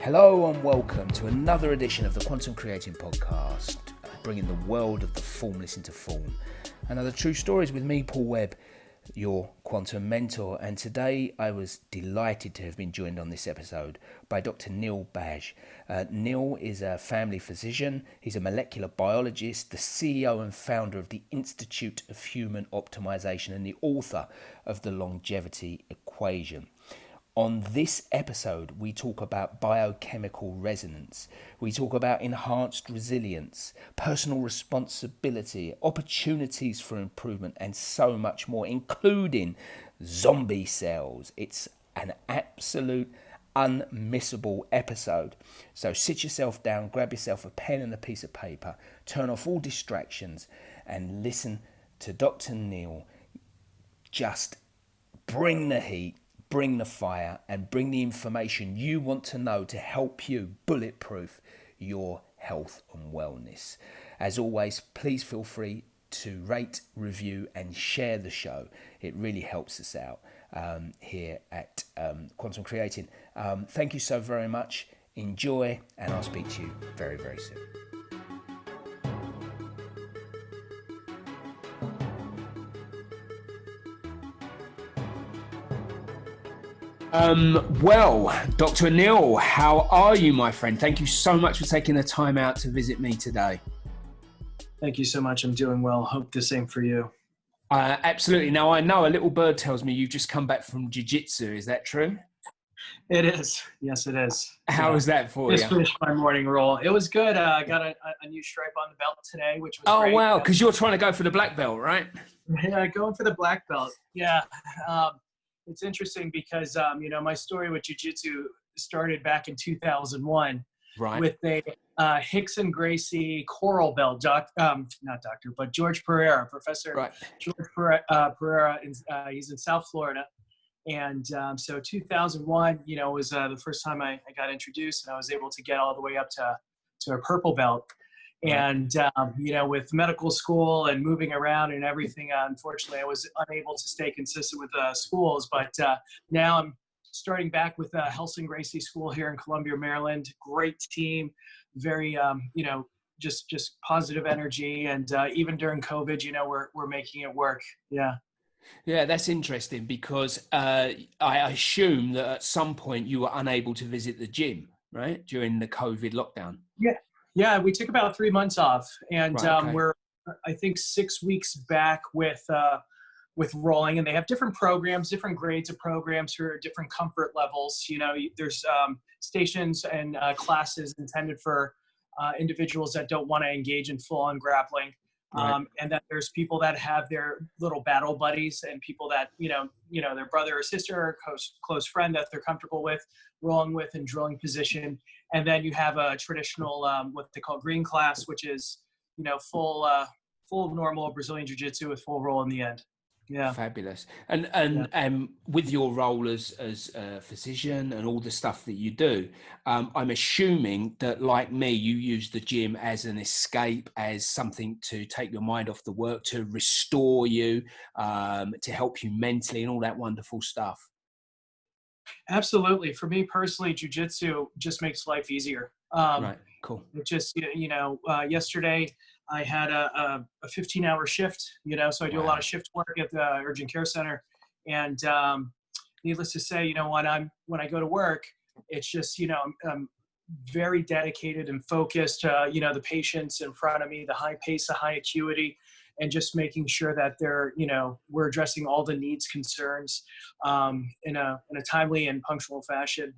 Hello and welcome to another edition of the Quantum Creating Podcast, bringing the world of the formless into form. Another true stories with me, Paul Webb, your quantum mentor. And today I was delighted to have been joined on this episode by Dr. Anil Baj. Anil is a family physician. He's a molecular biologist, the CEO and founder of the Institute of Human Optimisation, and the author of the Longevity Equation. On this episode, we talk about biochemical resonance. We talk about enhanced resilience, personal responsibility, opportunities for improvement, and so much more, including zombie cells. It's an absolute unmissable episode. So sit yourself down, grab yourself a pen and a piece of paper, turn off all distractions, and listen to Dr. Anil just bring the heat, bring the fire, and bring the information you want to know to help you bulletproof your health and wellness. As always, please feel free to rate, review, and share the show. It really helps us out here at Quantum Creating. Thank you so very much. Enjoy, and I'll speak to you very, very soon. Well, Dr. Anil, how are you, my friend? Thank you so much for taking the time out to visit me today. Thank you so much. I'm doing well. Hope the same for you. Absolutely. Now, I know a little bird tells me you've just come back from Jiu Jitsu. Is that true? It is. Yes, it is. How was that for you? Just finished my morning roll. It was good. I got a new stripe on the belt today, which was great. Oh, wow. Because you're trying to go for the black belt, right? Yeah, going for the black belt. Yeah. It's interesting because, my story with Jiu-Jitsu started back in 2001 with a Hickson Gracie coral belt, George Pereira, Professor George Pereira. He's in South Florida. And so 2001, was the first time I got introduced, and I was able to get all the way up to a purple belt. And, with medical school and moving around and everything, unfortunately, I was unable to stay consistent with schools. But now I'm starting back with Helsing Gracie School here in Columbia, Maryland. Great team, very, just positive energy. And even during COVID, we're making it work. Yeah. Yeah, that's interesting because I assume that at some point you were unable to visit the gym, right, during the COVID lockdown. Yeah, we took about 3 months off, and we're, I think, 6 weeks back with rolling. And they have different programs, different grades of programs for different comfort levels. There's stations and classes intended for individuals that don't want to engage in full-on grappling. And then there's people that have their little battle buddies and people that, their brother or sister or close friend that they're comfortable with, rolling with and drilling position. And then you have a traditional, what they call green class, which is, full normal Brazilian Jiu-Jitsu with full roll in the end. Yeah. Fabulous. And with your role as a physician and all the stuff that you do, I'm assuming that, like me, you use the gym as an escape, as something to take your mind off the work, to restore you, to help you mentally and all that wonderful stuff. Absolutely. For me personally, Jiu-Jitsu just makes life easier. Right. Cool. It just, yesterday I had a 15-hour shift, so I do a lot of shift work at the urgent care center. And needless to say, when I go to work, it's just, I'm very dedicated and focused, the patients in front of me, the high pace, the high acuity, and just making sure that they're, we're addressing all the needs, concerns in a timely and punctual fashion,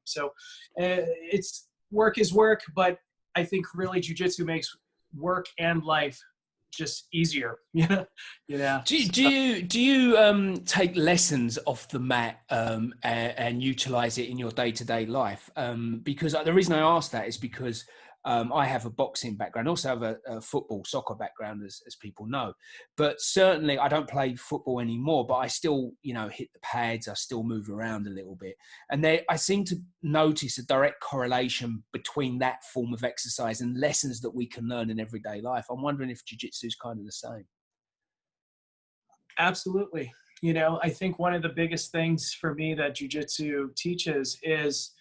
so it's work is work, but I think really Jiu-Jitsu makes work and life just easier. Do you take lessons off the mat and utilize it in your day-to-day life? Because the reason I ask that is because I have a boxing background, also have a football, soccer background, as people know. But certainly I don't play football anymore, but I still, hit the pads, I still move around a little bit. And I seem to notice a direct correlation between that form of exercise and lessons that we can learn in everyday life. I'm wondering if Jiu-Jitsu is kind of the same. Absolutely. I think one of the biggest things for me that Jiu-Jitsu teaches is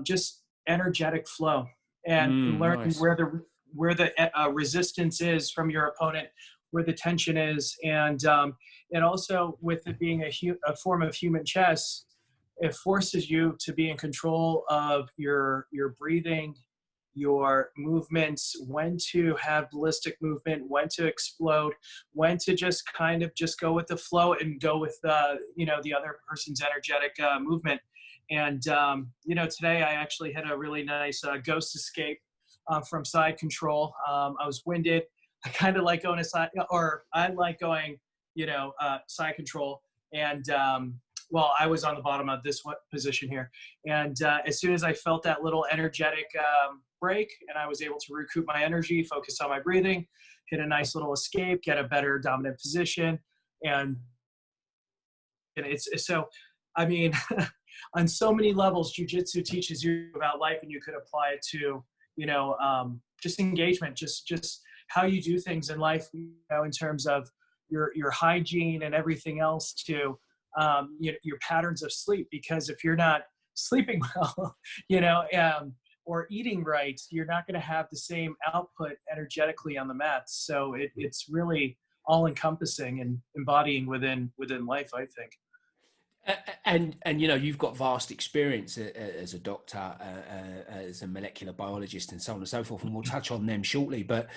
just energetic flow, and learning Nice. where the resistance is from your opponent, where the tension is, and also with it being a form of human chess, it forces you to be in control of your breathing, your movements, when to have ballistic movement, when to explode, when to just kind of just go with the flow and go with the other person's energetic movement. And today I actually had a really nice ghost escape from side control. I was winded. I kind of like going aside, or I like going, side control. And well, I was on the bottom of this position here. And as soon as I felt that little energetic break, and I was able to recoup my energy, focus on my breathing, hit a nice little escape, get a better dominant position. And it's so, I mean, on so many levels, jiu-jitsu teaches you about life, and you could apply it to, just engagement, just how you do things in life, in terms of your hygiene and everything else, to your patterns of sleep. Because if you're not sleeping well, or eating right, you're not going to have the same output energetically on the mats. So it's really all encompassing and embodying within life, I think. And you've got vast experience as a doctor, as a molecular biologist, and so on and so forth, and we'll touch on them shortly. But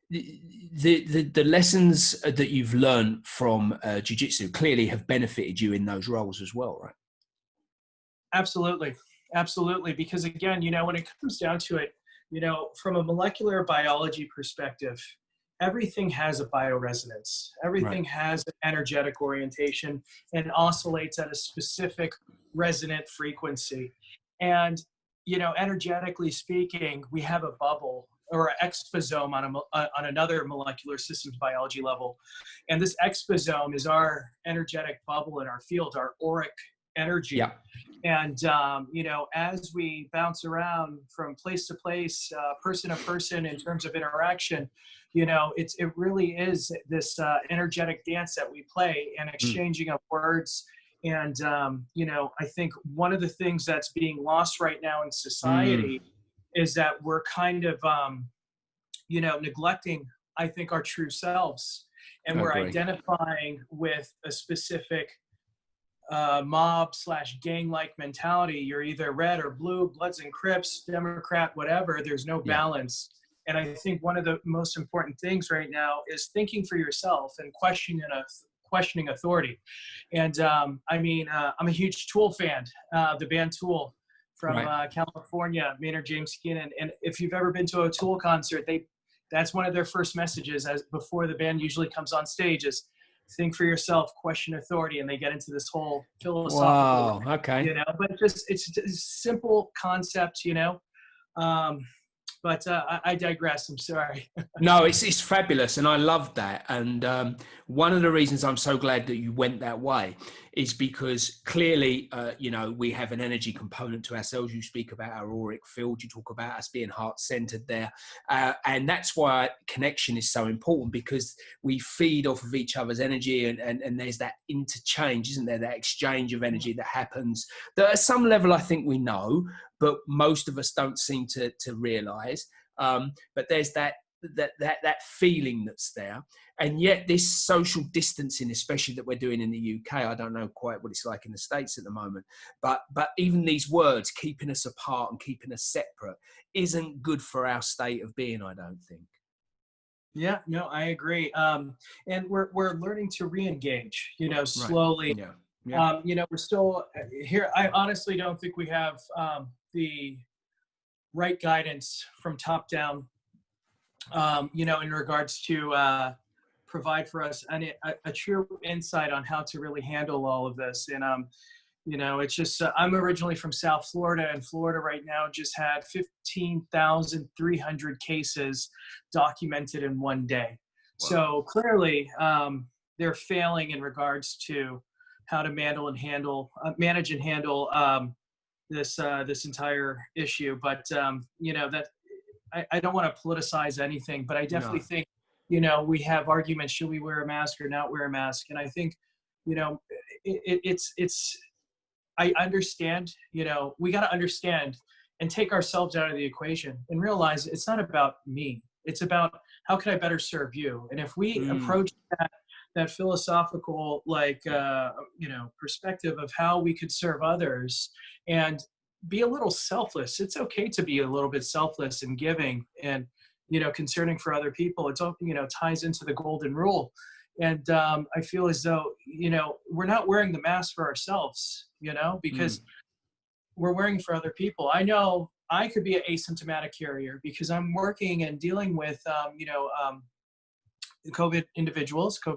the lessons that you've learned from jiu-jitsu clearly have benefited you in those roles as well, right? Absolutely. Because again, when it comes down to it, from a molecular biology perspective, everything has a bioresonance. Everything has an energetic orientation and oscillates at a specific resonant frequency. And, energetically speaking, we have a bubble or an exposome on another molecular systems biology level. And this exposome is our energetic bubble in our field, our auric energy. Yeah. And, as we bounce around from place to place, person to person in terms of interaction, it really is this energetic dance that we play, and exchanging of words. And, I think one of the things that's being lost right now in society is that we're kind of, neglecting, I think, our true selves. And we're identifying with a specific mob/gang-like mentality. You're either red or blue, Bloods and Crips, Democrat, whatever. There's no balance. And I think one of the most important things right now is thinking for yourself and questioning authority. And I'm a huge Tool fan, the band Tool from California, Maynard James Keenan. And if you've ever been to a Tool concert, that's one of their first messages before the band usually comes on stage is, think for yourself, question authority. And they get into this whole philosophical, but it's a simple concept, but I digress. I'm sorry. No, it's fabulous. And I love that. And one of the reasons I'm so glad that you went that way is because clearly, we have an energy component to ourselves. You speak about our auric field. You talk about us being heart-centered there. And that's why connection is so important, because we feed off of each other's energy, and there's that interchange, isn't there? That exchange of energy that happens that at some level, I think we know, but most of us don't seem to realize. But there's that feeling that's there. And yet this social distancing, especially that we're doing in the UK, I don't know quite what it's like in the States at the moment, but even these words keeping us apart and keeping us separate isn't good for our state of being, I don't think. Yeah, no, I agree. And we're learning to re-engage, slowly. Right. Yeah. We're still here. I honestly don't think we have the right guidance from top down, in regards to provide for us a true insight on how to really handle all of this. And, it's just, I'm originally from South Florida, and Florida right now just had 15,300 cases documented in one day. Wow. So clearly they're failing in regards to how to manage and handle this entire issue. But, that I don't want to politicize anything, but I definitely think, we have arguments. Should we wear a mask or not wear a mask? And I think, I understand, we got to understand and take ourselves out of the equation and realize it's not about me. It's about how can I better serve you? And if we approach that philosophical, perspective of how we could serve others and be a little selfless. It's okay to be a little bit selfless and giving and, concerning for other people. It's all, ties into the golden rule. And I feel as though, we're not wearing the mask for ourselves, because we're wearing it for other people. I know I could be an asymptomatic carrier because I'm working and dealing with, COVID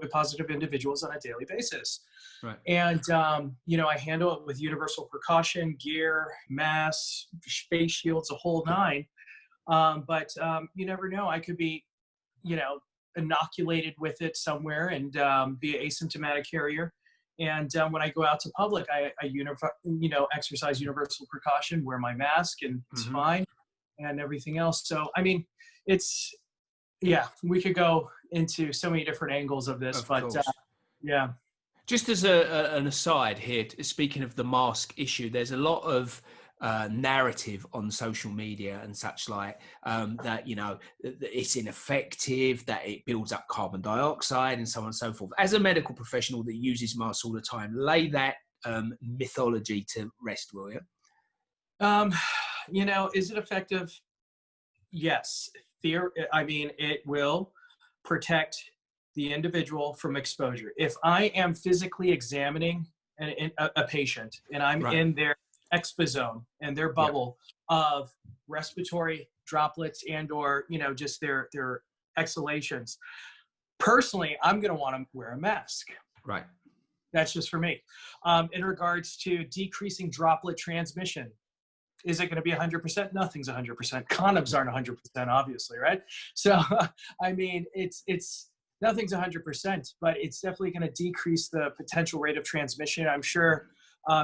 positive individuals on a daily basis. Right. And, I handle it with universal precaution, gear, masks, face shields, a whole nine. But you never know. I could be, inoculated with it somewhere and be an asymptomatic carrier. And when I go out to public, I exercise universal precaution, wear my mask, and it's fine, and everything else. So, I mean, we could go into so many different angles of this, but yeah. Just as an aside here, speaking of the mask issue, there's a lot of narrative on social media and such like that, it's ineffective, that it builds up carbon dioxide and so on and so forth. As a medical professional that uses masks all the time, lay that mythology to rest, will you? Is it effective? Yes. It will protect the individual from exposure. If I am physically examining a patient and I'm in their exposome and their bubble of respiratory droplets and or just their exhalations, personally I'm going to want to wear a mask. Right. That's just for me. In regards to decreasing droplet transmission, is it going to be 100%? Nothing's 100%. Condoms aren't 100%, obviously, right? So, it's nothing's 100%, but it's definitely going to decrease the potential rate of transmission. I'm sure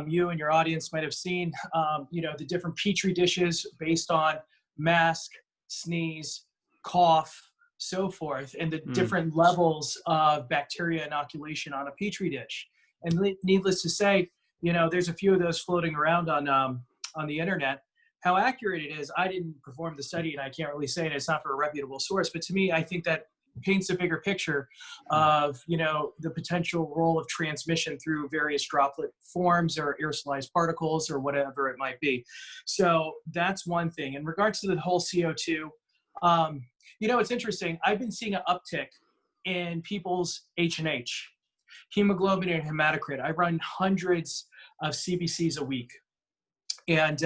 you and your audience might have seen, the different Petri dishes based on mask, sneeze, cough, so forth, and the different levels of bacteria inoculation on a Petri dish. And needless to say, there's a few of those floating around on the internet. How accurate it is, I didn't perform the study and I can't really say it. It's not for a reputable source, but to me, I think that paints a bigger picture of, the potential role of transmission through various droplet forms or aerosolized particles or whatever it might be. So that's one thing. In regards to the whole CO2, it's interesting. I've been seeing an uptick in people's H&H, hemoglobin and hematocrit. I run hundreds of CBCs a week. And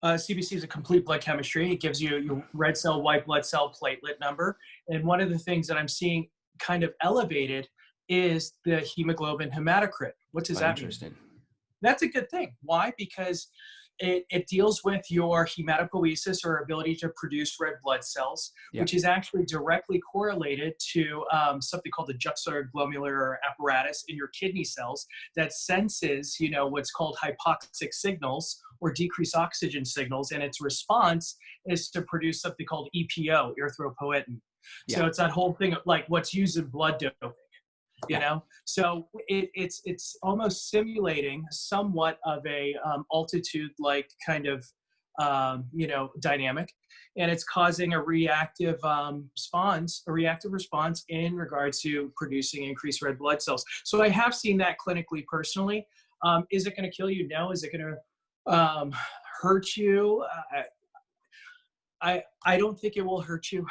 CBC is a complete blood chemistry. It gives you your red cell, white blood cell, platelet number. And one of the things that I'm seeing kind of elevated is the hemoglobin hematocrit. What does that mean? That's a good thing. Why? Because it deals with your hematopoiesis or ability to produce red blood cells, which is actually directly correlated to something called the juxtaglomerular apparatus in your kidney cells that senses, what's called hypoxic signals or decreased oxygen signals, and its response is to produce something called EPO, erythropoietin. So it's that whole thing of like what's used in blood doping. So it's almost simulating somewhat of a altitude like kind of dynamic, and it's causing a reactive response in regards to producing increased red blood cells. So I have seen that clinically personally. Is it going to kill you? No. Is it going to hurt you? I don't think it will hurt you.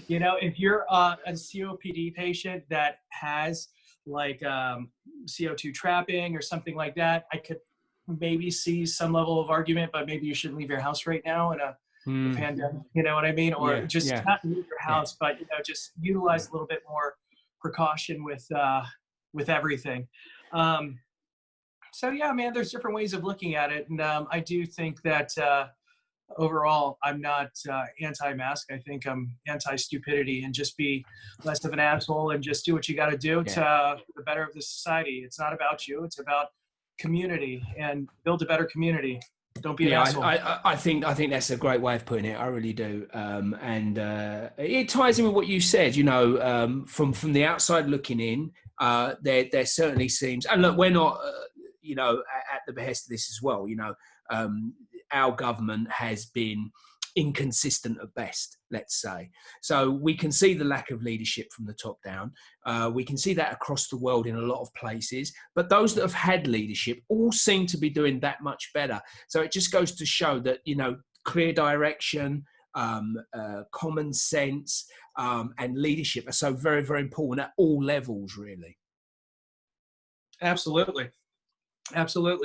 If you're a COPD patient that has like CO2 trapping or something like that, I could maybe see some level of argument, but maybe you shouldn't leave your house right now in a pandemic, you know what I mean? Or not leave your house, but just utilize a little bit more precaution with everything. So yeah, man, there's different ways of looking at it. And I do think that overall, I'm not anti-mask. I think I'm anti-stupidity, and just be less of an asshole and just do what you got to do to the better of the society. It's not about you. It's about community, and build a better community. Don't be an asshole. I think that's a great way of putting it. I really do. And it ties in with what you said, from the outside looking in, there certainly seems, and look, we're not, at the behest of this as well. Our government has been inconsistent at best, let's say. So we can see the lack of leadership from the top down. We can see that across the world in a lot of places, but those that have had leadership all seem to be doing that much better. So it just goes to show that, clear direction, common sense, and leadership are so very, very important at all levels, really. Absolutely.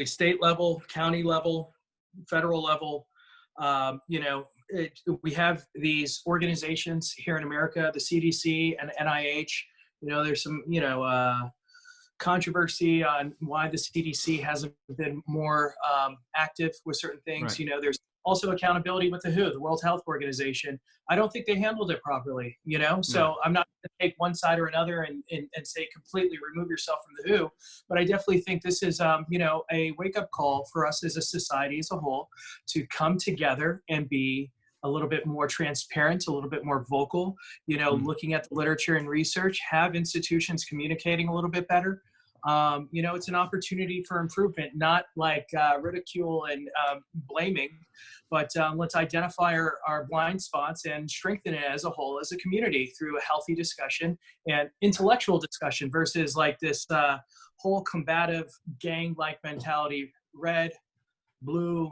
State level, county level, federal level. We have these organizations here in America, the CDC and NIH. There's some, controversy on why the CDC hasn't been more active with certain things. Right. There's also accountability with the WHO, the World Health Organization. I don't think they handled it properly, So no. I'm not going to take one side or another and say completely remove yourself from the WHO. But I definitely think this is, a wake-up call for us as a society as a whole to come together and be a little bit more transparent, a little bit more vocal, looking at the literature and research, have institutions communicating a little bit better. It's an opportunity for improvement, not like ridicule and blaming, but let's identify our blind spots and strengthen it as a whole, as a community, through a healthy discussion and intellectual discussion versus like this whole combative gang-like mentality, red, blue,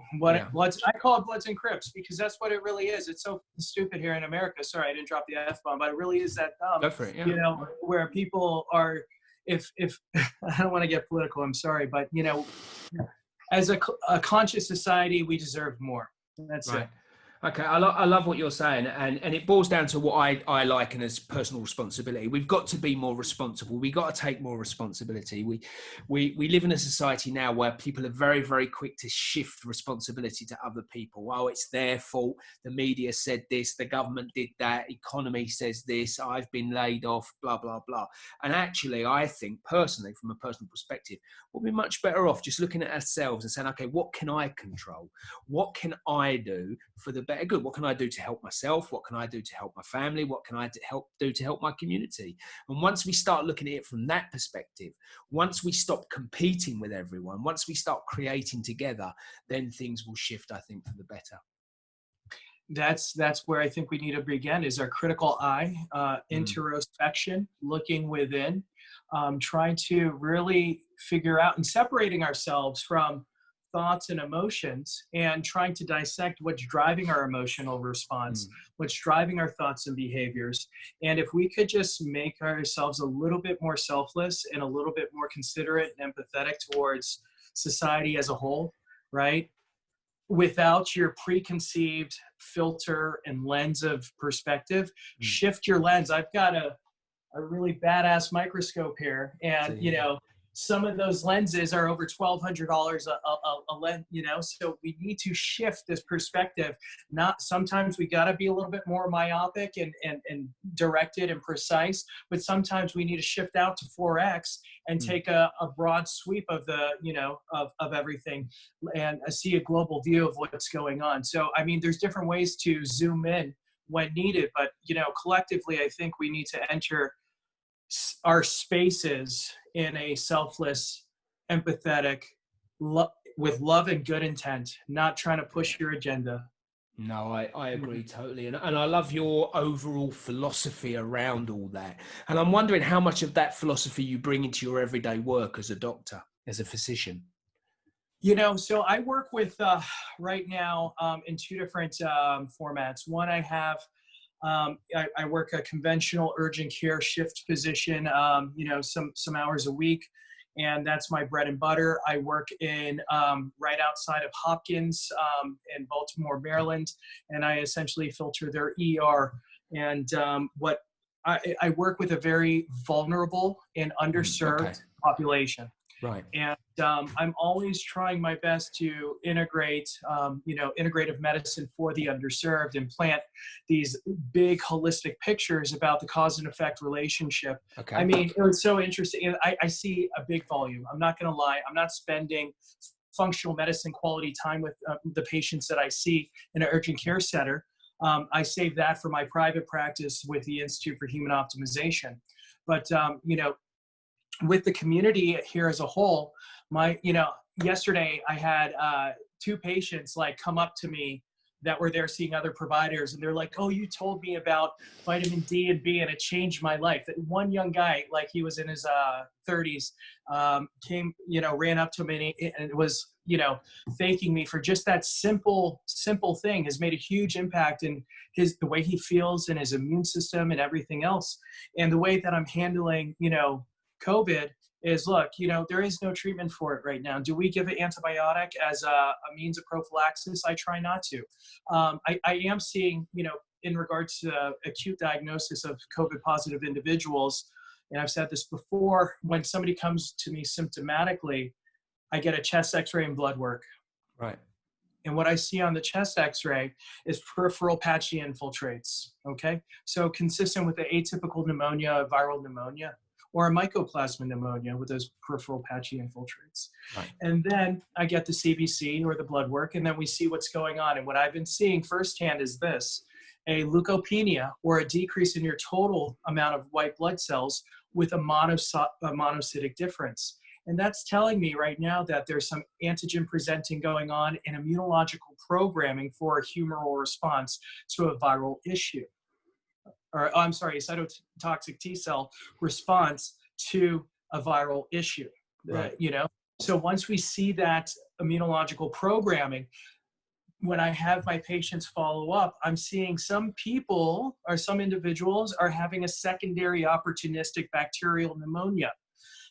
bloods. I call it Bloods and Crips because that's what it really is. It's so stupid here in America. Sorry, I didn't drop the F-bomb, but it really is that dumb. Go for it, yeah. Where people are, if I don't want to get political, I'm sorry, but as a conscious society, we deserve more. That's right. Okay, I love what you're saying, and it boils down to what I liken as personal responsibility. We've got to be more responsible. We've got to take more responsibility. We live in a society now where people are very, very quick to shift responsibility to other people. Oh, it's their fault. The media said this. The government did that. Economy says this. I've been laid off, blah, blah, blah. And actually, I think personally, from a personal perspective, we'll be much better off just looking at ourselves and saying, okay, what can I control? What can I do for the better good? What can I do to help myself? What can I do to help my family? What can I do to help my community? And once we start looking at it from that perspective, once we stop competing with everyone, once we start creating together, then things will shift, I think, for the better. That's where I think we need to begin, is our critical eye, introspection, looking within, trying to really figure out and separating ourselves from thoughts and emotions and trying to dissect what's driving our emotional response, what's driving our thoughts and behaviors. And if we could just make ourselves a little bit more selfless and a little bit more considerate and empathetic towards society as a whole, right? Without your preconceived filter and lens of perspective, shift your lens. I've got a really badass microscope here, and some of those lenses are over $1,200 a lens, so we need to shift this perspective. Sometimes we got to be a little bit more myopic and directed and precise, but sometimes we need to shift out to 4X and take a broad sweep of the, of everything and see a global view of what's going on. So, I mean, there's different ways to zoom in when needed, but, collectively, I think we need to enter our spaces in a selfless, empathetic, with love and good intent, not trying to push your agenda. No, I agree totally. And I love your overall philosophy around all that. And I'm wondering how much of that philosophy you bring into your everyday work as a doctor, as a physician. So I work with right now in two different formats. One, I have I work a conventional urgent care shift position, some hours a week, and that's my bread and butter. I work in right outside of Hopkins in Baltimore, Maryland, and I essentially filter their ER. And I work with a very vulnerable and underserved population. Right. And I'm always trying my best to integrate, integrative medicine for the underserved and plant these big holistic pictures about the cause and effect relationship. Okay. I mean, it was so interesting. I see a big volume. I'm not going to lie. I'm not spending functional medicine quality time with the patients that I see in an urgent care center. I save that for my private practice with the Institute for Human Optimisation. But, with the community here as a whole, yesterday I had two patients like come up to me that were there seeing other providers, and they're like, "Oh, you told me about vitamin D and B and it changed my life." That one young guy, like he was in his 30s, came, ran up to me and was, thanking me for just that simple thing has made a huge impact in the way he feels and his immune system and everything else. And the way that I'm handling, COVID is, look, there is no treatment for it right now. Do we give an antibiotic as a means of prophylaxis? I try not to. I am seeing, in regards to acute diagnosis of COVID positive individuals, and I've said this before, when somebody comes to me symptomatically, I get a chest x-ray and blood work. Right. And what I see on the chest x-ray is peripheral patchy infiltrates, okay? So consistent with the atypical pneumonia, viral pneumonia, or a mycoplasma pneumonia with those peripheral patchy infiltrates. Right. And then I get the CBC or the blood work, and then we see what's going on. And what I've been seeing firsthand is this: a leukopenia, or a decrease in your total amount of white blood cells with a monocytic difference. And that's telling me right now that there's some antigen presenting going on in immunological programming for a humoral response to a viral issue. Or I'm sorry, a cytotoxic T cell response to a viral issue. Right. So once we see that immunological programming, when I have my patients follow up, I'm seeing some people or some individuals are having a secondary opportunistic bacterial pneumonia.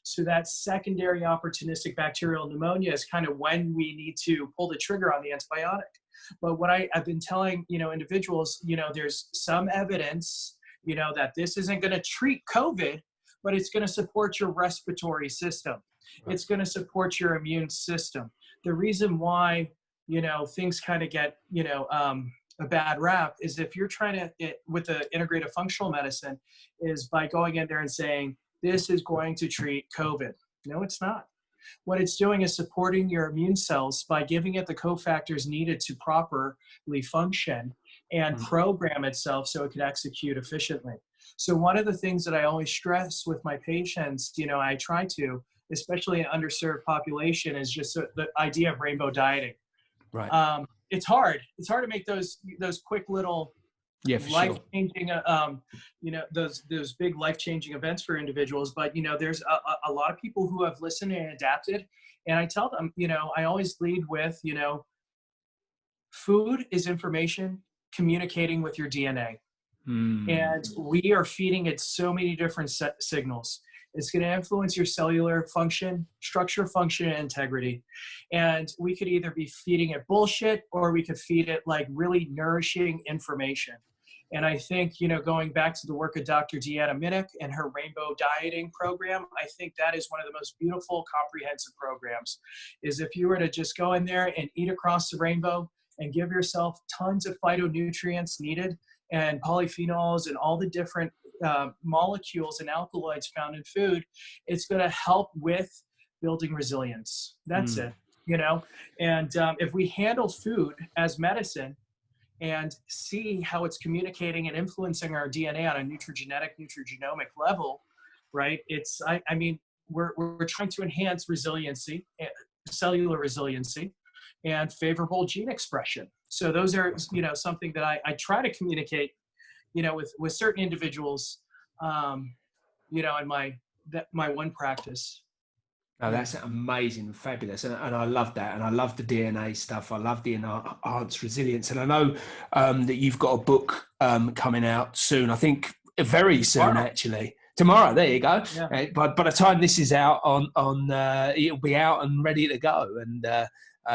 So that secondary opportunistic bacterial pneumonia is kind of when we need to pull the trigger on the antibiotic. But what I've been telling, individuals, there's some evidence, that this isn't going to treat COVID, but it's going to support your respiratory system. Right. It's going to support your immune system. The reason why, things kind of get, a bad rap is if you're trying to, with the integrative functional medicine, is by going in there and saying, this is going to treat COVID. No, it's not. What it's doing is supporting your immune cells by giving it the cofactors needed to properly function and program itself so it can execute efficiently. So one of the things that I always stress with my patients, I try to, especially in underserved population, is just the idea of rainbow dieting. Right. It's hard. It's hard to make those quick little life-changing, those big life-changing events for individuals. But, there's a lot of people who have listened and adapted. And I tell them, I always lead with, food is information communicating with your DNA. And we are feeding it so many different signals. It's going to influence your cellular function, structure, function, and integrity. And we could either be feeding it bullshit, or we could feed it like really nourishing information. And I think, going back to the work of Dr. Deanna Minnick and her rainbow dieting program, I think that is one of the most beautiful, comprehensive programs. Is if you were to just go in there and eat across the rainbow and give yourself tons of phytonutrients needed and polyphenols and all the different molecules and alkaloids found in food, it's going to help with building resilience. That's it, And if we handle food as medicine and see how it's communicating and influencing our DNA on a nutrigenomic level, right? We're trying to enhance resiliency, cellular resiliency, and favorable gene expression. So those are, something that I try to communicate, with certain individuals, in my one practice. Oh, that's amazing, fabulous, and I love that, and I love the DNA stuff. I love the enhanced resilience, and I know that you've got a book coming out soon. I think very soon, actually. Tomorrow, there you go. Yeah. By the time this is out, it'll be out and ready to go, and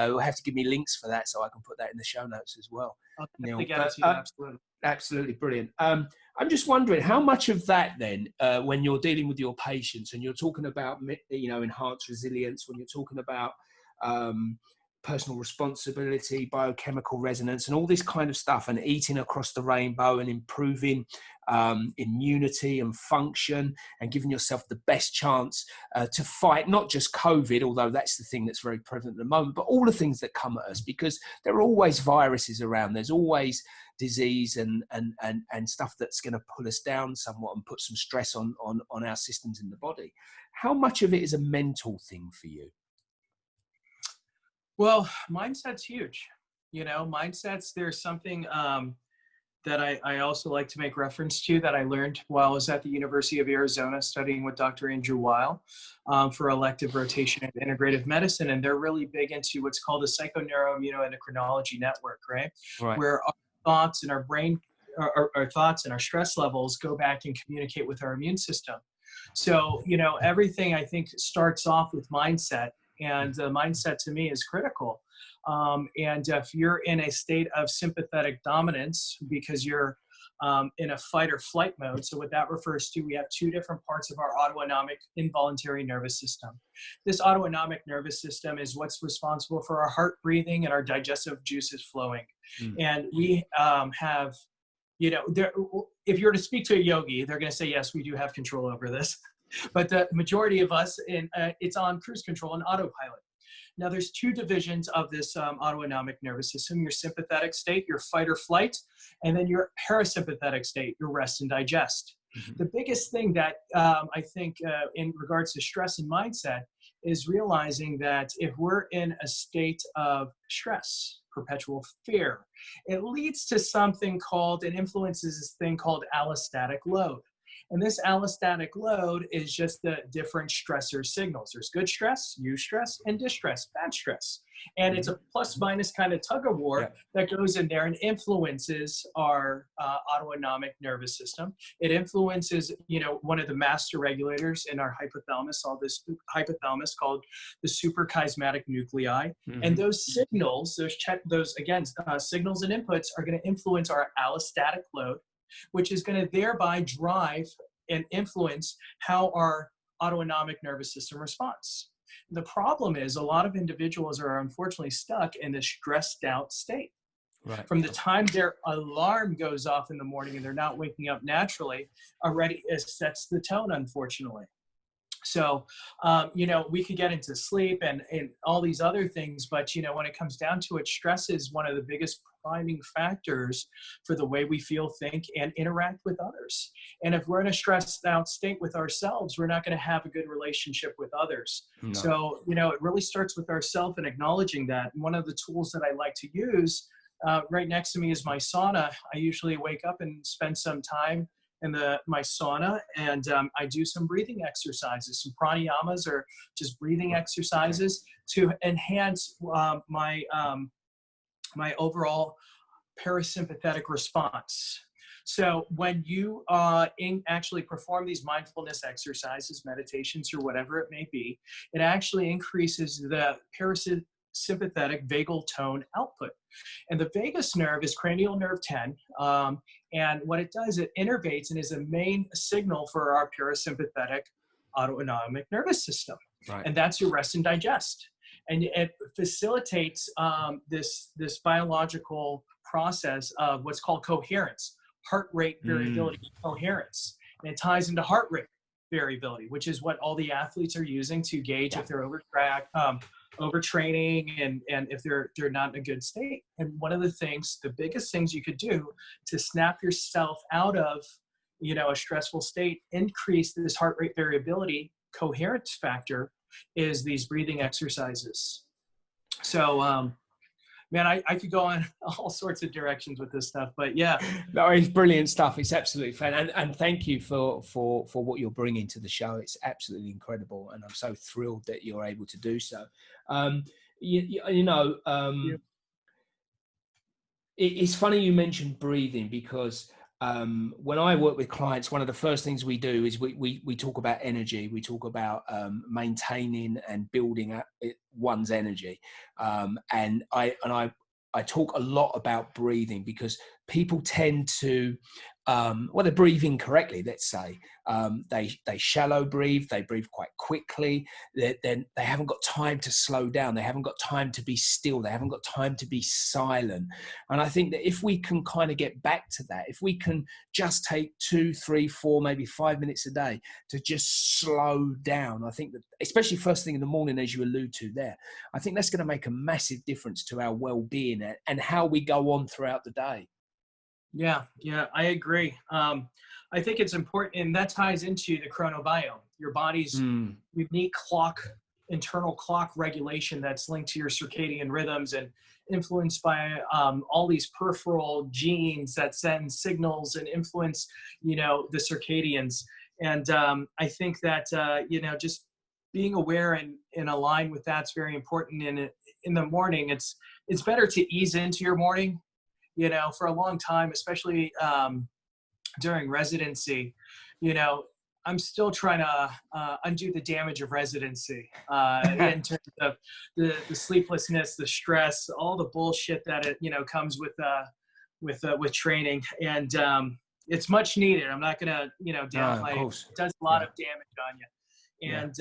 you'll have to give me links for that so I can put that in the show notes as well. Absolutely. Absolutely brilliant. I'm just wondering how much of that then, when you're dealing with your patients and you're talking about, enhanced resilience, when you're talking about personal responsibility, biochemical resonance, and all this kind of stuff, and eating across the rainbow and improving immunity and function and giving yourself the best chance to fight not just COVID, although that's the thing that's very prevalent at the moment, but all the things that come at us, because there are always viruses around. There's always disease and stuff that's going to pull us down somewhat and put some stress on our systems in the body. How much of it is a mental thing for you? Well, mindset's huge. Mindsets, there's something that I also like to make reference to that I learned while I was at the University of Arizona studying with Dr. Andrew I for elective rotation and integrative medicine. And they're really big into what's called a psychoneuroimmunoendocrinology network, right? Right. Where our thoughts and our brain, our thoughts and our stress levels go back and communicate with our immune system. So, everything I think starts off with mindset, and the mindset to me is critical. And if you're in a state of sympathetic dominance because you're in a fight or flight mode, so what that refers to, we have two different parts of our autonomic involuntary nervous system. This autonomic nervous system is what's responsible for our heart breathing and our digestive juices flowing. And we have, if you were to speak to a yogi, they're going to say, yes, we do have control over this. But the majority of us, it's on cruise control and autopilot. Now, there's two divisions of this autonomic nervous system: your sympathetic state, your fight or flight, and then your parasympathetic state, your rest and digest. The biggest thing that I think in regards to stress and mindset is realizing that if we're in a state of stress, perpetual fear, it leads to something called, and influences this thing called allostatic load. And this allostatic load is just the different stressor signals. There's good stress, eustress, and distress, bad stress. And it's a plus minus kind of tug of war that goes in there and influences our autonomic nervous system. It influences, one of the master regulators in our hypothalamus, all this hypothalamus called the suprachiasmatic nuclei. And those signals, signals and inputs are going to influence our allostatic load, which is going to thereby drive and influence how our autonomic nervous system responds. The problem is a lot of individuals are unfortunately stuck in this stressed out state. Right. From the time their alarm goes off in the morning and they're not waking up naturally, already it sets the tone, unfortunately. So, we could get into sleep and all these other things, but, when it comes down to it, stress is one of the biggest priming factors for the way we feel, think, and interact with others. And if we're in a stressed out state with ourselves, we're not going to have a good relationship with others. No. So, it really starts with ourselves and acknowledging that. And one of the tools that I like to use right next to me is my sauna. I usually wake up and spend some time in my sauna, and I do some breathing exercises, some pranayamas, or just breathing exercises to enhance my overall parasympathetic response. So when you actually perform these mindfulness exercises, meditations, or whatever it may be, it actually increases the parasympathetic vagal tone output. And the vagus nerve is cranial nerve 10. And what it does, it innervates and is a main signal for our parasympathetic autonomic nervous system. Right. And that's your rest and digest. And it facilitates this biological process of what's called coherence, heart rate variability, coherence. And it ties into heart rate variability, which is what all the athletes are using to gauge if they're overtraining and if they're not in a good state. And one of the biggest things you could do to snap yourself out of, a stressful state, increase this heart rate variability coherence factor, is these breathing exercises. So, man, I could go on all sorts of directions with this stuff, but yeah. No, it's brilliant stuff. It's absolutely fun. And thank you for what you're bringing to the show. It's absolutely incredible. And I'm so thrilled that you're able to do so. It's funny you mentioned breathing, because when I work with clients, one of the first things we do is we talk about energy. We talk about maintaining and building up one's energy. And I talk a lot about breathing, because people tend to, they're breathing correctly, let's say. They shallow breathe, they breathe quite quickly. Then they haven't got time to slow down. They haven't got time to be still. They haven't got time to be silent. And I think that if we can kind of get back to that, if we can just take 2, 3, 4, maybe 5 minutes a day to just slow down, I think that, especially first thing in the morning, as you allude to there, I think that's going to make a massive difference to our well-being and how we go on throughout the day. Yeah, I agree. I think it's important, and that ties into the chronobiome, your body's unique clock internal clock regulation that's linked to your circadian rhythms and influenced by all these peripheral genes that send signals and influence, the circadians. And I think that, just being aware and aligned with that's very important. And in the morning, it's better to ease into your morning, for a long time, especially during residency. I'm still trying to undo the damage of residency in terms of the sleeplessness, the stress, all the bullshit that it comes with training, and it's much needed. I'm not gonna downplay. It does a lot of damage on you. And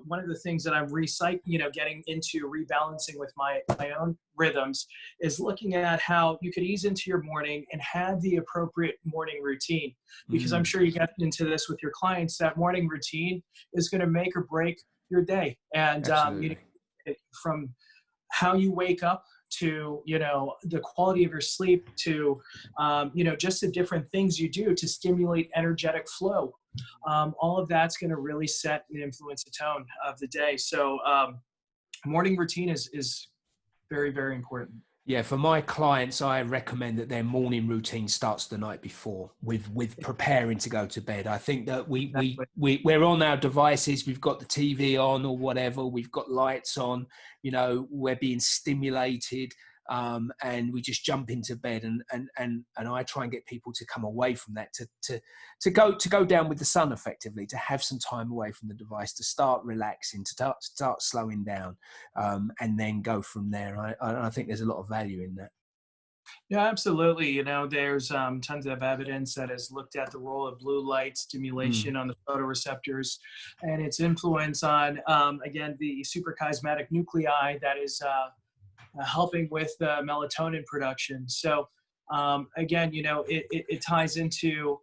one of the things that I'm getting into rebalancing with my own rhythms is looking at how you could ease into your morning and have the appropriate morning routine. Because I'm sure you get into this with your clients, that morning routine is going to make or break your day. And from how you wake up to the quality of your sleep to just the different things you do to stimulate energetic flow, all of that's going to really set and influence the tone of the day. So morning routine is very, very important. Yeah, for my clients, I recommend that their morning routine starts the night before with preparing to go to bed. I think that we're on our devices, we've got the TV on or whatever, we've got lights on, we're being stimulated, and we just jump into bed. And I try and get people to come away from that, to go down with the sun effectively, to have some time away from the device, to start relaxing, to start slowing down, and then go from there. I think there's a lot of value in that. Yeah, absolutely. There's tons of evidence that has looked at the role of blue light stimulation on the photoreceptors and its influence on, again, the suprachiasmatic nuclei that is helping with melatonin production. So again, it ties into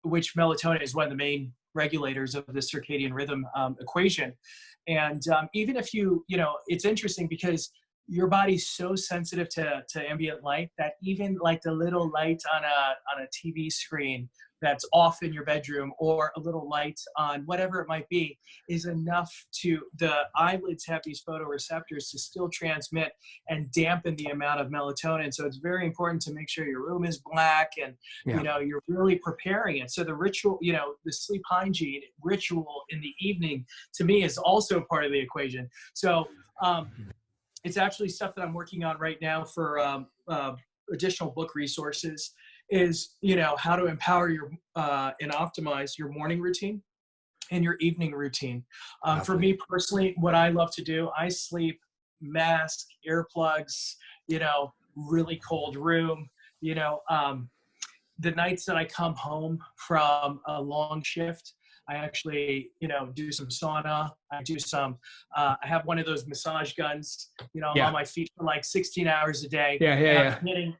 which melatonin is one of the main regulators of the circadian rhythm equation. And even if it's interesting because your body's so sensitive to ambient light that even like the little light on a TV screen that's off in your bedroom, or a little light on whatever it might be, is enough to, the eyelids have these photoreceptors to still transmit and dampen the amount of melatonin. So it's very important to make sure your room is black and, you're really preparing it. So the ritual, the sleep hygiene ritual in the evening, to me, is also part of the equation. So it's actually stuff that I'm working on right now for additional book resources, is how to empower your and optimize your morning routine and your evening routine. For me personally, what I love to do, I sleep mask, earplugs, really cold room. The nights that I come home from a long shift, I actually, do some sauna. I do some, I have one of those massage guns, I'm on my feet for like 16 hours a day. I'm hitting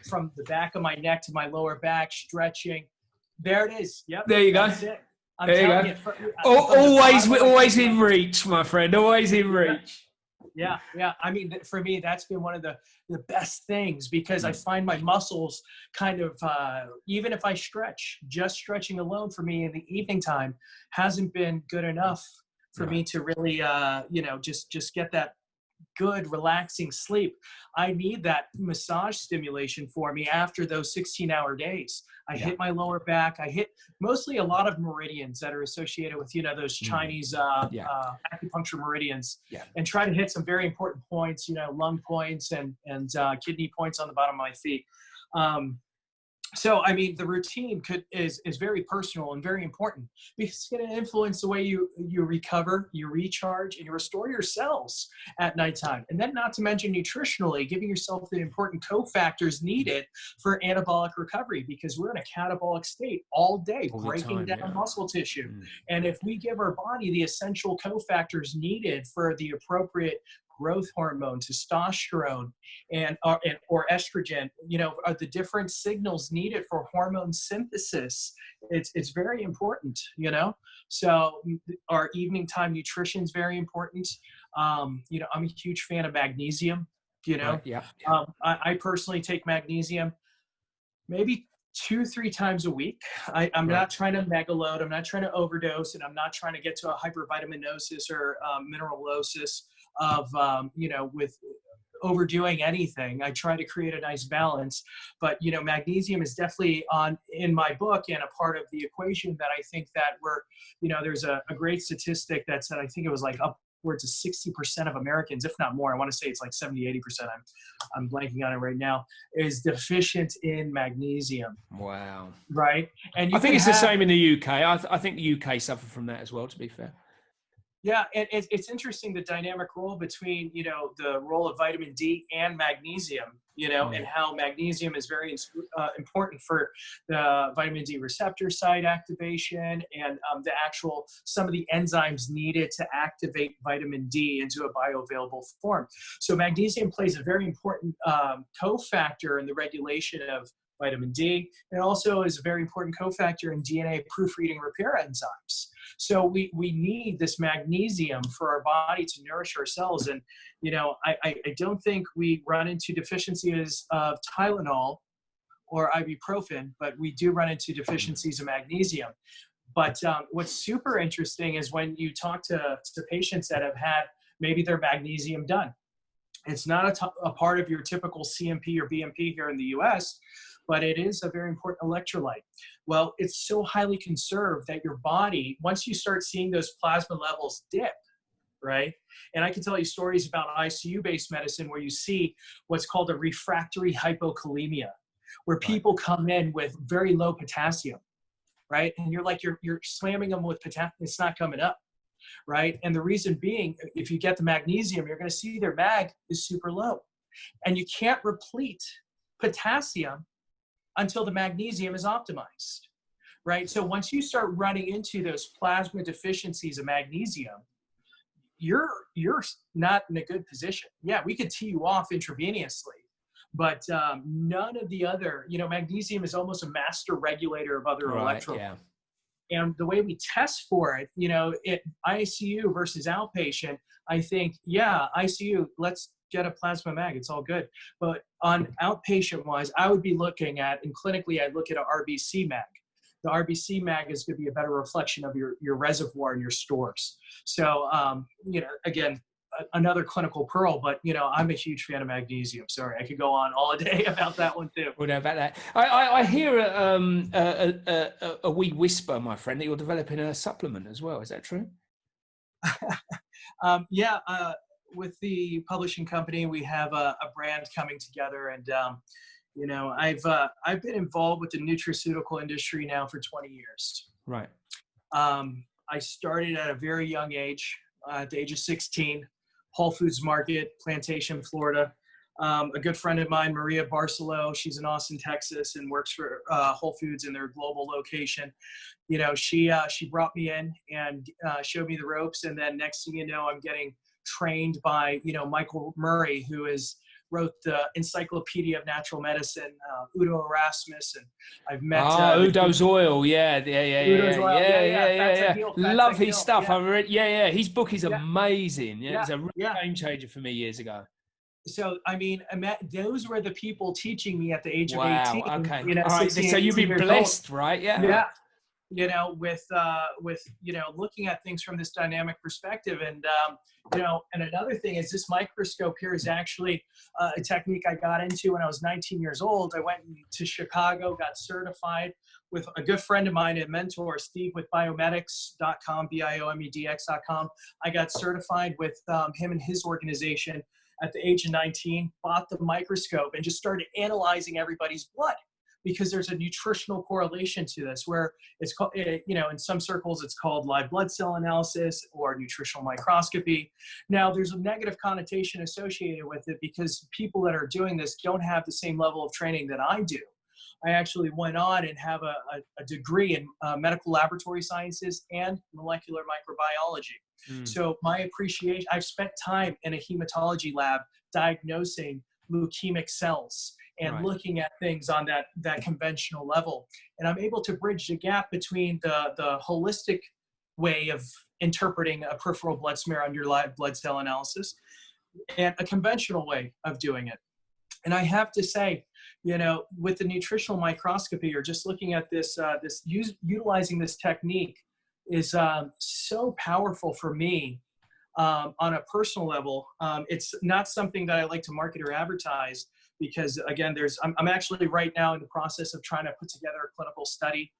from the back of my neck to my lower back, stretching. There it is. Yep. There you go. It. I'm there telling you go. Always in reach, my friend. Always in reach. Yeah. I mean, for me, that's been one of the best things, because I find my muscles kind of, even if I stretch, just stretching alone for me in the evening time hasn't been good enough for me to really, just get that good, relaxing sleep. I need that massage stimulation for me after those 16-hour days. I hit my lower back. I hit mostly a lot of meridians that are associated with, those Chinese acupuncture meridians, and try to hit some very important points, lung points and kidney points on the bottom of my feet. So, I mean, the routine is very personal and very important, because it's going to influence the way you recover, you recharge, and you restore your cells at nighttime. And then, not to mention nutritionally, giving yourself the important cofactors needed for anabolic recovery, because we're in a catabolic state all day, breaking down muscle tissue. And if we give our body the essential cofactors needed for the appropriate growth hormone, testosterone, or estrogen, are the different signals needed for hormone synthesis. It's very important, So our evening time nutrition is very important. I'm a huge fan of magnesium. I personally take magnesium maybe 2-3 times a week. I'm not trying to megaload. I'm not trying to overdose, and I'm not trying to get to a hypervitaminosis or mineralosis of, with overdoing anything. I try to create a nice balance, but magnesium is definitely in my book and a part of the equation that I think that there's a great statistic that said, I think it was like upwards of 60% of Americans, if not more, I want to say it's like 70-80%, I'm blanking on it right now, is deficient in magnesium. Wow. Right. And I think it's the same in the UK. I think the UK suffered from that as well, to be fair. Yeah, and it's interesting, the dynamic role between, the role of vitamin D and magnesium, and how magnesium is very important for the vitamin D receptor site activation and some of the enzymes needed to activate vitamin D into a bioavailable form. So magnesium plays a very important cofactor in the regulation of vitamin D, and also is a very important cofactor in DNA proofreading repair enzymes. So we need this magnesium for our body to nourish our cells. And, I don't think we run into deficiencies of Tylenol or ibuprofen, but we do run into deficiencies of magnesium. But what's super interesting is when you talk to patients that have had maybe their magnesium done. It's not a part of your typical CMP or BMP here in the US, but it is a very important electrolyte. Well, it's so highly conserved that your body, once you start seeing those plasma levels dip, right? And I can tell you stories about ICU-based medicine where you see what's called a refractory hypokalemia, where people come in with very low potassium, right? And you're slamming them with potassium, it's not coming up, right? And the reason being, if you get the magnesium, you're gonna see their mag is super low. And you can't replete potassium until the magnesium is optimized, right? So once you start running into those plasma deficiencies of magnesium, you're not in a good position. Yeah, we could tee you off intravenously, but none of the other, magnesium is almost a master regulator of other electrolytes. Yeah. And the way we test for it, ICU versus outpatient, I think, ICU, let's get a plasma mag, it's all good. But on outpatient wise, I would be looking at, and clinically, I'd look at an RBC mag. The RBC mag is going to be a better reflection of your reservoir and your stores. So, again, another clinical pearl, but I'm a huge fan of magnesium. Sorry, I could go on all day about that one too. Well, no, about that. I hear a wee whisper, my friend, that you're developing a supplement as well. Is that true? With the publishing company, we have a brand coming together, and I've been involved with the nutraceutical industry now for 20 years. Right. I started at a very young age, at the age of 16, Whole Foods Market, Plantation, Florida. A good friend of mine, Maria Barcelo, she's in Austin, Texas, and works for Whole Foods in their global location. She brought me in and showed me the ropes, and then next thing you know, I'm getting trained by Michael Murray, who wrote the Encyclopedia of Natural Medicine, Udo Erasmus, and I've met Udo's oil, yeah. Love his stuff. Yeah. I've read, his book is amazing. Yeah, it's a real game changer for me years ago. So, I mean, those were the people teaching me at the age of 18. Okay. All right. So you've been blessed, right? Yeah. Yeah. With looking at things from this dynamic perspective. And, and another thing is this microscope here is actually a technique I got into when I was 19 years old. I went to Chicago, got certified with a good friend of mine and mentor, Steve, with biomedics.com, biomedx.com. I got certified with him and his organization at the age of 19, bought the microscope and just started analyzing everybody's blood, because there's a nutritional correlation to this, where it's called, in some circles, it's called live blood cell analysis or nutritional microscopy. Now, there's a negative connotation associated with it because people that are doing this don't have the same level of training that I do. I actually went on and have a degree in medical laboratory sciences and molecular microbiology. So my appreciation, I've spent time in a hematology lab diagnosing leukemic cells and looking at things on that conventional level. And I'm able to bridge the gap between the holistic way of interpreting a peripheral blood smear under live blood cell analysis and a conventional way of doing it. And I have to say, you know, with the nutritional microscopy, or just looking at this, utilizing this technique is so powerful for me on a personal level. It's not something that I like to market or advertise because, again, I'm actually right now in the process of trying to put together a clinical study,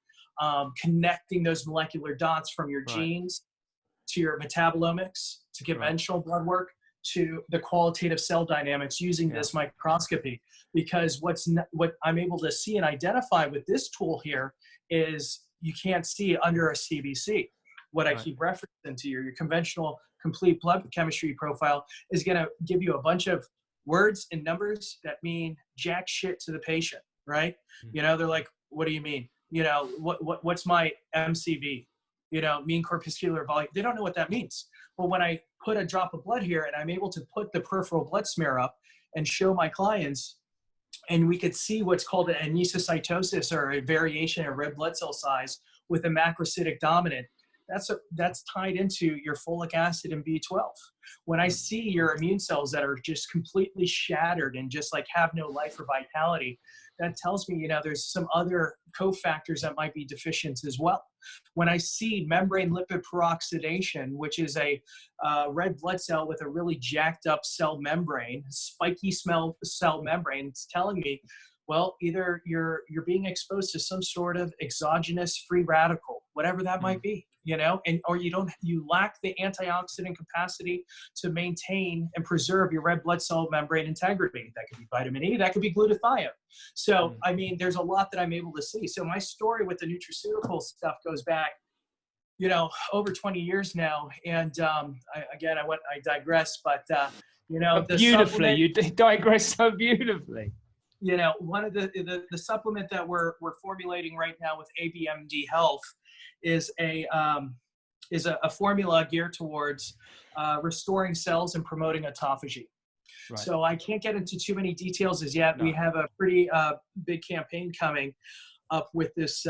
connecting those molecular dots from your genes to your metabolomics, to conventional blood work, to the qualitative cell dynamics using this microscopy. Because what I'm able to see and identify with this tool here is you can't see under a CBC. What I keep referencing to your conventional complete blood chemistry profile is going to give you a bunch of words and numbers that mean jack shit to the patient, right? You know, they're like, what do you mean? You know, what's my MCV? You know, mean corpuscular volume. They don't know what that means. But when I put a drop of blood here and I'm able to put the peripheral blood smear up and show my clients, and we could see what's called an anisocytosis, or a variation in red blood cell size with a macrocytic dominant, that's tied into your folic acid and B12. When I see your immune cells that are just completely shattered and just like have no life or vitality, that tells me, you know, there's some other cofactors that might be deficient as well. When I see membrane lipid peroxidation, which is a red blood cell with a really jacked up cell membrane, spiky cell membrane, it's telling me, well, either you're being exposed to some sort of exogenous free radical, whatever that might be, you know, or you lack the antioxidant capacity to maintain and preserve your red blood cell membrane integrity. That could be vitamin E, that could be glutathione. So, I mean, there's a lot that I'm able to see. So my story with the nutraceutical stuff goes back, you know, over 20 years now. And I digress, but, you know, beautifully, you digress so beautifully. You know, one of the supplement that we're formulating right now with ABMD Health is a formula geared towards restoring cells and promoting autophagy. Right. So I can't get into too many details as yet. No. We have a pretty big campaign coming up with this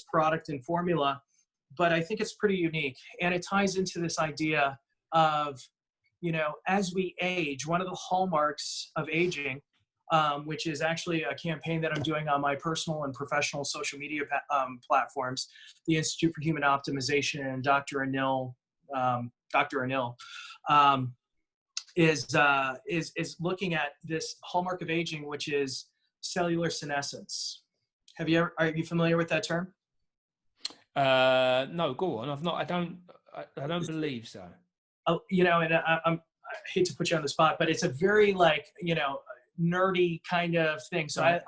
product and formula, but I think it's pretty unique, and it ties into this idea of, you know, as we age, one of the hallmarks of aging, which is actually a campaign that I'm doing on my personal and professional social media platforms, the Institute for Human Optimisation and Dr. Anil, is looking at this hallmark of aging, which is cellular senescence. Are you familiar with that term? No, go on. I don't believe so. You know, and I hate to put you on the spot, but it's a very, like, you know, nerdy kind of thing. So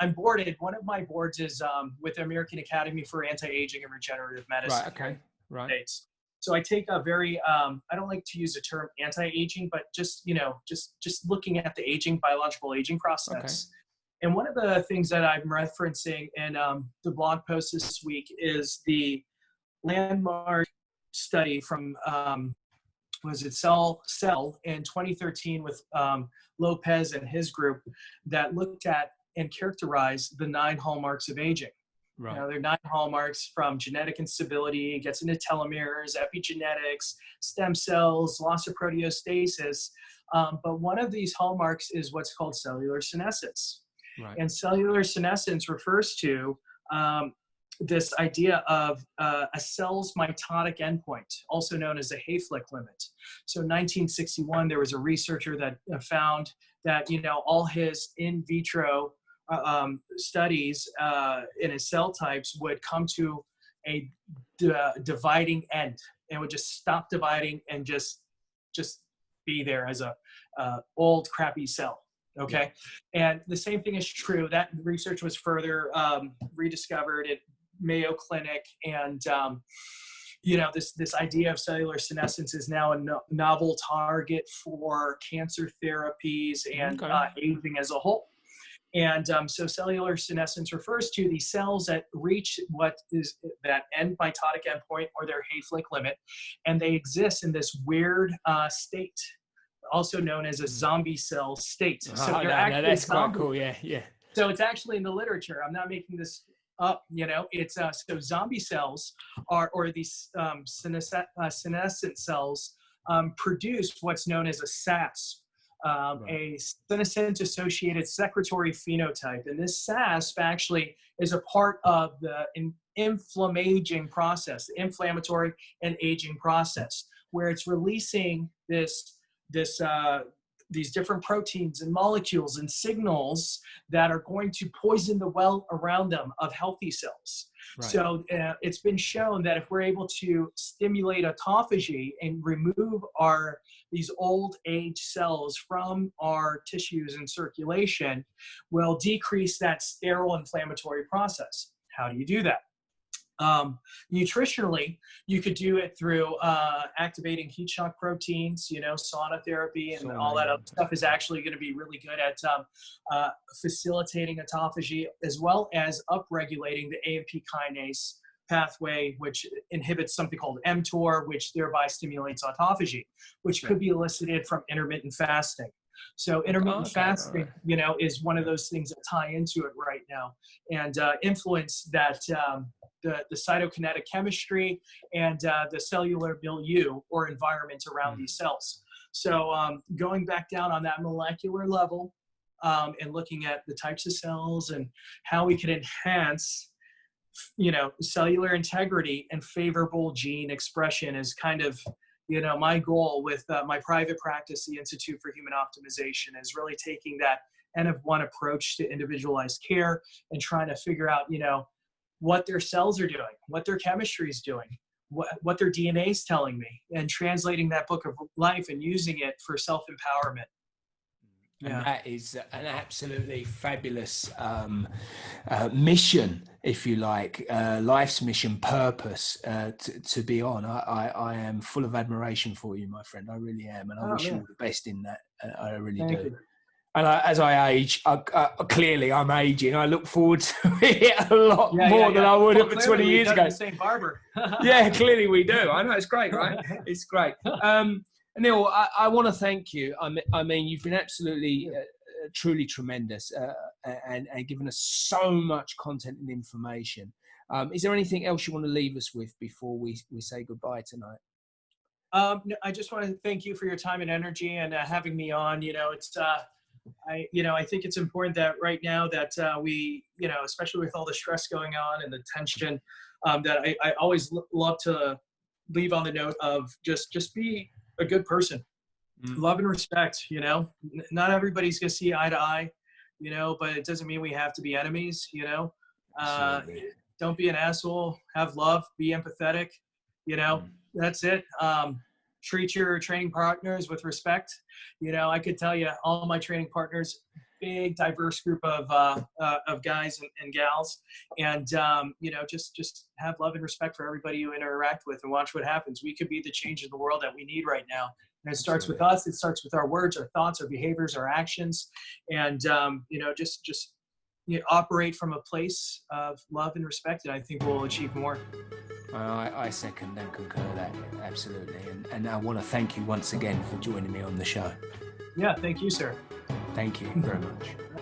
I'm boarded. One of my boards is with the American Academy for Anti-Aging and Regenerative Medicine. Right. Okay. Right. States. So I take a very, I don't like to use the term anti-aging, but just, you know, just looking at the biological aging process. Okay. And one of the things that I'm referencing in the blog post this week is the landmark study from, Cell in 2013 with Lopez and his group that looked at and characterized the 9 hallmarks of aging. Right. You know, there are 9 hallmarks, from genetic instability, gets into telomeres, epigenetics, stem cells, loss of proteostasis. But one of these hallmarks is what's called cellular senescence. Right. And cellular senescence refers to this idea of a cell's mitotic endpoint, also known as the Hayflick limit. So in 1961, there was a researcher that found that, you know, all his in vitro studies in his cell types would come to a dividing end, and would just stop dividing and just be there as a old crappy cell. Okay. Yeah. And the same thing is true. That research was further rediscovered at Mayo Clinic, and you know, this idea of cellular senescence is now a novel target for cancer therapies and aging as a whole. And so cellular senescence refers to the cells that reach what is that end mitotic endpoint, or their Hayflick limit, and they exist in this weird state, also known as a zombie cell state. So that's quite cool. Yeah. So it's actually in the literature. I'm not making this up. You know, it's so zombie cells or these senescent cells produce what's known as a SASP, a senescent-associated secretory phenotype. And this SASP actually is a part of the inflammaging process, the inflammatory and aging process, where it's releasing these different proteins and molecules and signals that are going to poison the well around them of healthy cells. Right. So it's been shown that if we're able to stimulate autophagy and remove these old age cells from our tissues and circulation, we'll decrease that sterile inflammatory process. How do you do that? Nutritionally, you could do it through activating heat shock proteins, sauna therapy and all that other stuff is actually going to be really good at facilitating autophagy, as well as upregulating the AMP kinase pathway, which inhibits something called mTOR, which thereby stimulates autophagy, which could be elicited from intermittent fasting. So intermittent fasting, is one of those things that tie into it right now and influence that the cytokinetic chemistry and the cellular milieu or environment around these cells. So going back down on that molecular level and looking at the types of cells and how we can enhance cellular integrity and favorable gene expression is kind of my goal with my private practice, the Institute for Human Optimisation, is really taking that N-of-1 approach to individualized care and trying to figure out, what their cells are doing, what their chemistry is doing, what their DNA is telling me, and translating that book of life and using it for self-empowerment. And that is an absolutely fabulous mission, if you like, life's mission, purpose to be on. I am full of admiration for you, my friend. I really am. And I wish you all the best in that. I really Thank do. you. And as I age, clearly I'm aging. I look forward to it a lot more than I would have 20 years ago. The same barber. Yeah, clearly we do. I know, it's great, right? It's great. Anil, I want to thank you. I mean, you've been absolutely, truly tremendous and given us so much content and information. Is there anything else you want to leave us with before we say goodbye tonight? No, I just want to thank you for your time and energy and having me on. I think it's important that right now that we, especially with all the stress going on and the tension, that I always love to leave on the note of just be a good person. Love and respect, not everybody's going to see eye to eye, but it doesn't mean we have to be enemies, don't be an asshole, have love, be empathetic, that's it. Treat your training partners with respect. I could tell you all my training partners, big diverse group of guys and gals, and just have love and respect for everybody you interact with and watch what happens. We could be the change in the world that we need right now. And it starts with us. It starts with our words, our thoughts, our behaviors, our actions, and just operate from a place of love and respect, and I think we'll achieve more. I second and concur that, absolutely. And I want to thank you once again for joining me on the show. Yeah, thank you, sir. Thank you very much.